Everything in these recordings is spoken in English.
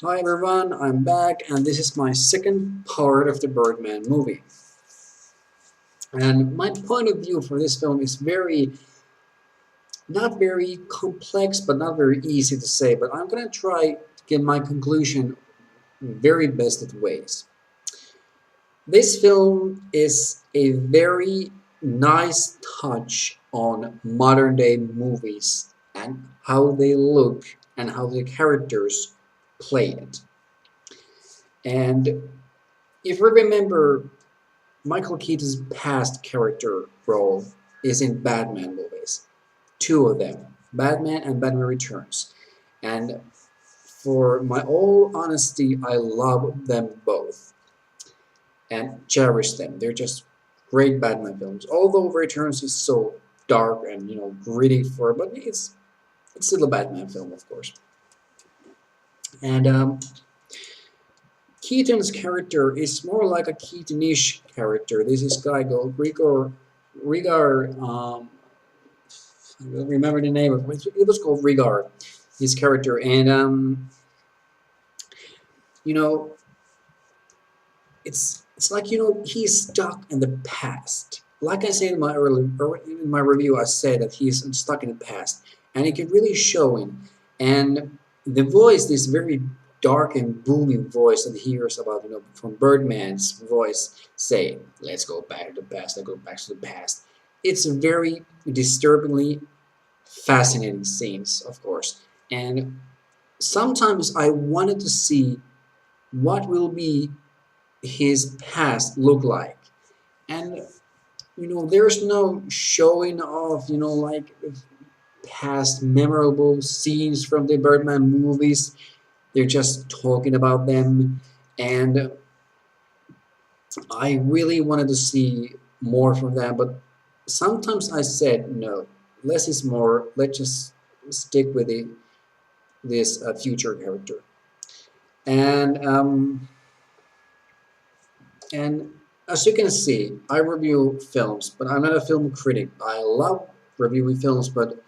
Hi everyone, I'm back and this is my second part of the Birdman movie. And my point of view for this film is not very complex, but not very easy to say, but I'm gonna try to give my conclusion in very best of ways. This film is a very nice touch on modern day movies and how they look and how the characters play it. And if we remember, Michael Keaton's past character role is in Batman movies. Two of them, Batman and Batman Returns. And for my all honesty, I love them both and cherish them. They're just great Batman films. Although Returns is so dark and gritty but it's still a Batman film, of course. And Keaton's character is more like a Keatonish character. This is guy called Rigar. I don't remember the name of it. It was called Rigar, his character, and you know, it's like he's stuck in the past. Like I said in my review, I said that he's stuck in the past, and it can really show him. And the voice, this very dark and booming voice that he hears about, from Birdman's voice, say, "Let's go back to the past. Let's go back to the past." It's a very disturbingly fascinating scenes, of course, and sometimes I wanted to see what will be his past look like. And there's no showing of like past memorable scenes from the Birdman movies. They're just talking about them, and I really wanted to see more from them, but sometimes I said no, less is more. Let's just stick with this future character. And um, and as you can see, I review films, but I'm not a film critic. I love reviewing films, but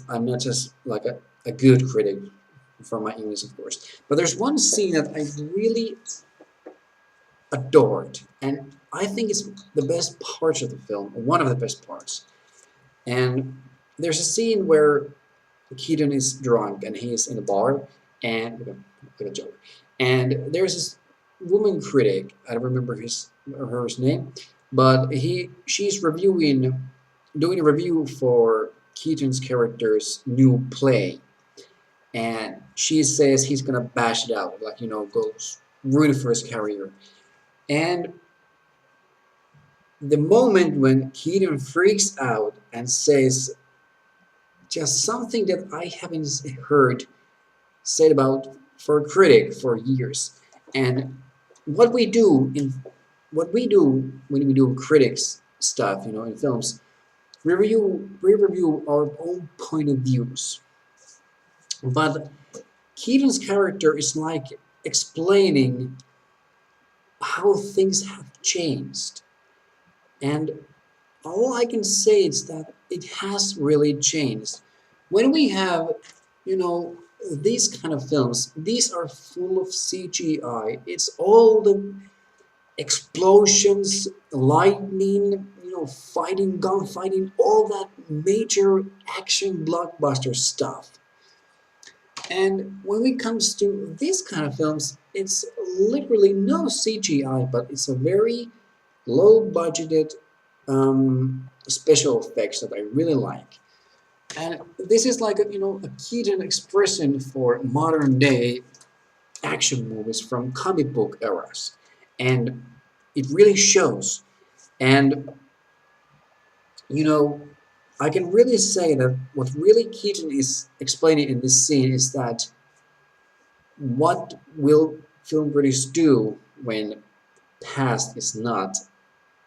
I'm not just like a good critic for my English, of course. But there's one scene that I really adored, and I think it's the best part of the film, one of the best parts. And there's a scene where Keaton is drunk and he is in a bar, and like a joke. And there's this woman critic. I don't remember her name, but she's doing a review for Keaton's character's new play, and she says he's gonna bash it out, like goes ruin for his career. And the moment when Keaton freaks out and says just something that I haven't heard said about for a critic for years. And what we do in what we do when we do critics stuff, in films, we review our own point of views. But Keaton's character is like explaining how things have changed. And all I can say is that it has really changed. When we have, you know, these kind of films, these are full of CGI. It's all the explosions, lightning, fighting, gunfighting, all that major action blockbuster stuff. And when it comes to these kind of films, it's literally no CGI, but it's a very low budgeted special effects that I really like. And this is like a Keaton expression for modern day action movies from comic book eras, and it really shows. And you know, I can really say that what really Keaton is explaining in this scene is that what will film critics do when past is not,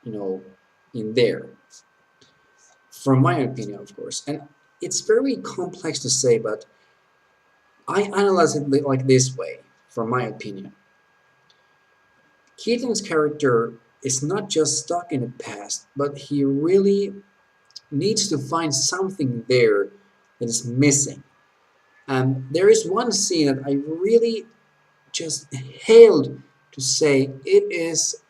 you know, in there? From my opinion, of course, and it's very complex to say, but I analyze it like this way. From my opinion, Keaton's character is not just stuck in the past, but he really needs to find something there that is missing. There is one scene that I really just hailed to say it is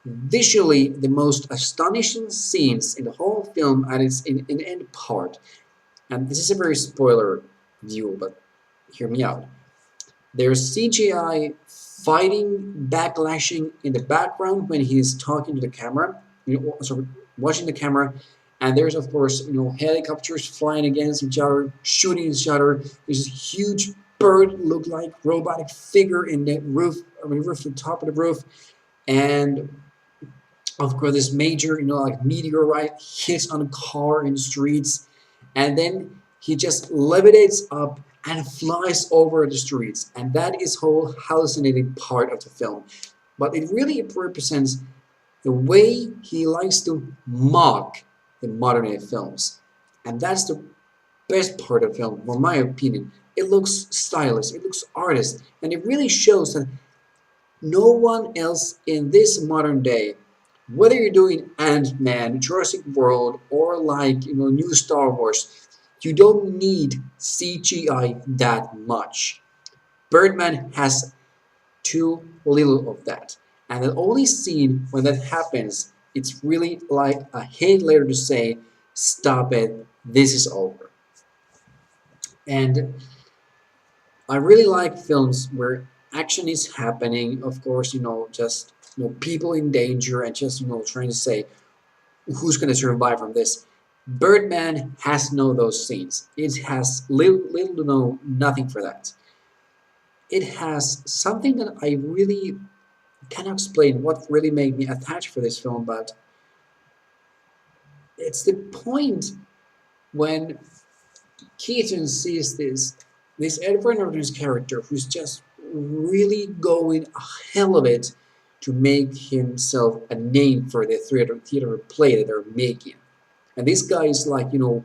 visually the most astonishing scenes in the whole film, and it's in the end part. And this is a very spoiler view, but hear me out. There's CGI fighting, backlashing in the background when he's talking to the camera, sorry, watching the camera, and there's of course helicopters flying against each other, shooting each other. There's this huge bird, look like robotic figure in the roof, the top of the roof, and of course this major, like meteorite hits on a car in the streets, and then he just levitates up and flies over the streets, and that is whole hallucinating part of the film. But it really represents the way he likes to mock the modern day films, and that's the best part of the film, for my opinion. It looks stylish, it looks artist, and it really shows that no one else in this modern day, whether you're doing Ant-Man, Jurassic World, or like new Star Wars, you don't need CGI that much. Birdman has too little of that, and the only scene when that happens, it's really like a hate letter to say, "Stop it! This is over." And I really like films where action is happening. Of course, just people in danger and just trying to say who's going to survive from this. Birdman has no those scenes. It has little to no nothing for that. It has something that I really cannot explain what really made me attached for this film, but it's the point when Keaton sees this Edward Norton's character who's just really going a hell of it to make himself a name for the theater play that they're making. And this guy is like, all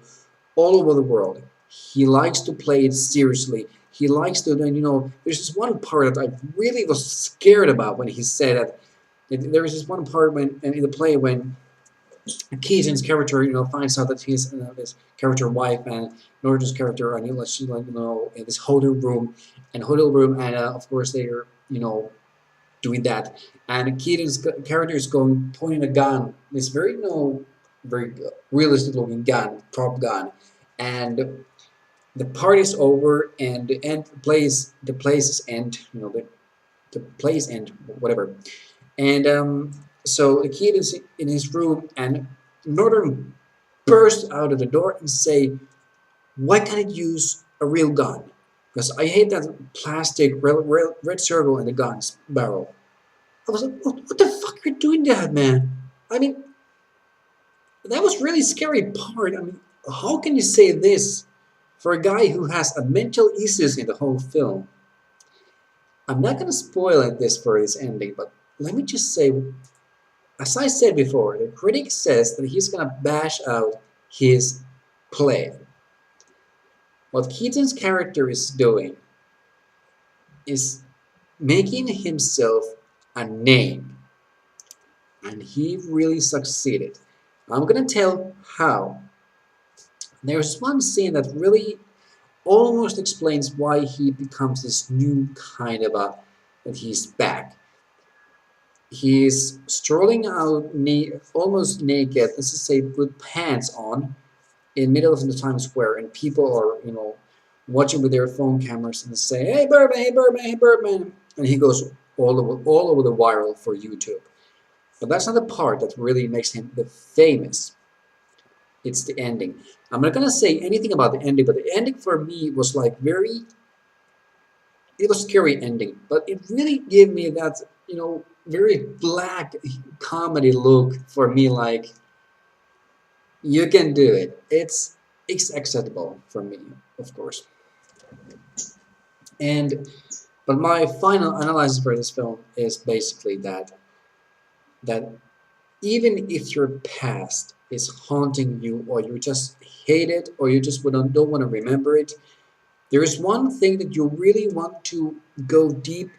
over the world. He likes to play it seriously. He likes to, there's this one part that I really was scared about when he said that. There was this one part when in the play when Keaton's character, finds out that he's this character wife and Norton's character, and in this hotel room, and of course they're, doing that, and Keaton's character is pointing a gun, this very, very realistic looking gun, prop gun, and the party's over, and the plays end, the plays end, whatever, and so the kid is in his room, and Norton bursts out of the door and say, "Why can't I use a real gun? Because I hate that plastic red circle in the gun's barrel." I was like, what the fuck are you doing that, man? I mean, that was really scary part. I mean, how can you say this for a guy who has a mental issues in the whole film? I'm not going to spoil this for his ending, but let me just say, as I said before, the critic says that he's going to bash out his play. What Keaton's character is doing is making himself a name, and he really succeeded. I'm going to tell how. There's one scene that really almost explains why he becomes this new kind of that he's back. He's strolling out almost naked, let's just say with pants on, in middle of the Times Square, and people are, watching with their phone cameras and say, "Hey Birdman, hey Birdman, hey Birdman," and he goes all over the viral for YouTube. But that's not the part that really makes him the famous. It's the ending. I'm not gonna say anything about the ending, but the ending for me was like it was a scary ending, but it really gave me that, very black comedy look for me, like, you can do it. It's acceptable for me, of course. But my final analysis for this film is basically that even if your past is haunting you, or you just hate it, or you just don't want to remember it, there is one thing that you really want to go deep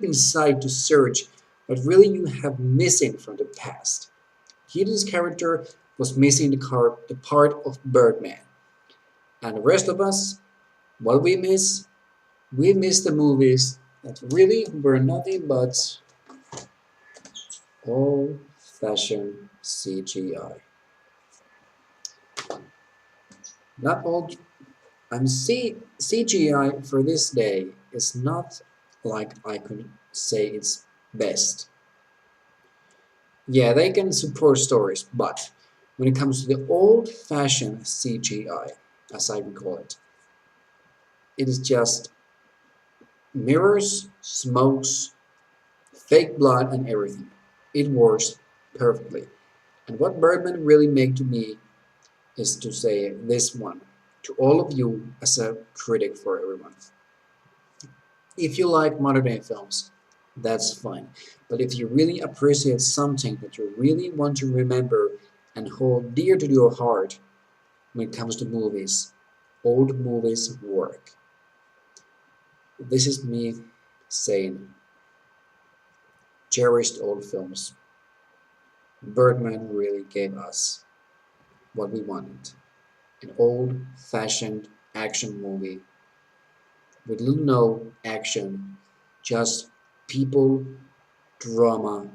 inside to search, but really you have missing from the past. Keaton's character was missing the part of Birdman, and the rest of us, What we miss? We miss the movies that really were nothing but old-fashioned CGI. Not old, CGI for this day is not like I could say it's best. Yeah, they can support stories, but when it comes to the old-fashioned CGI, as I can call it, it is just mirrors, smokes, fake blood, and everything. It works perfectly. And what Birdman really made to me is to say this one to all of you as a critic for everyone. If you like modern day films, that's fine. But if you really appreciate something that you really want to remember and hold dear to your heart when it comes to movies, old movies work. This is me saying cherished old films. Birdman really gave us what we wanted. An old-fashioned action movie with little no action, just people, drama,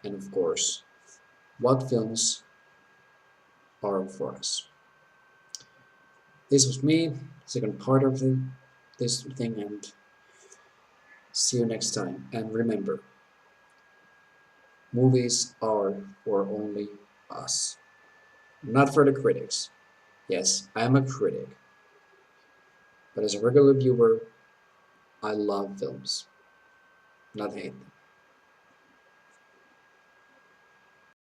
and of course, what films are for us. This was me, second part of this thing, and see you next time. And remember, movies are for only us, not for the critics. Yes, I'm a critic, but as a regular viewer, I love films, not hate them.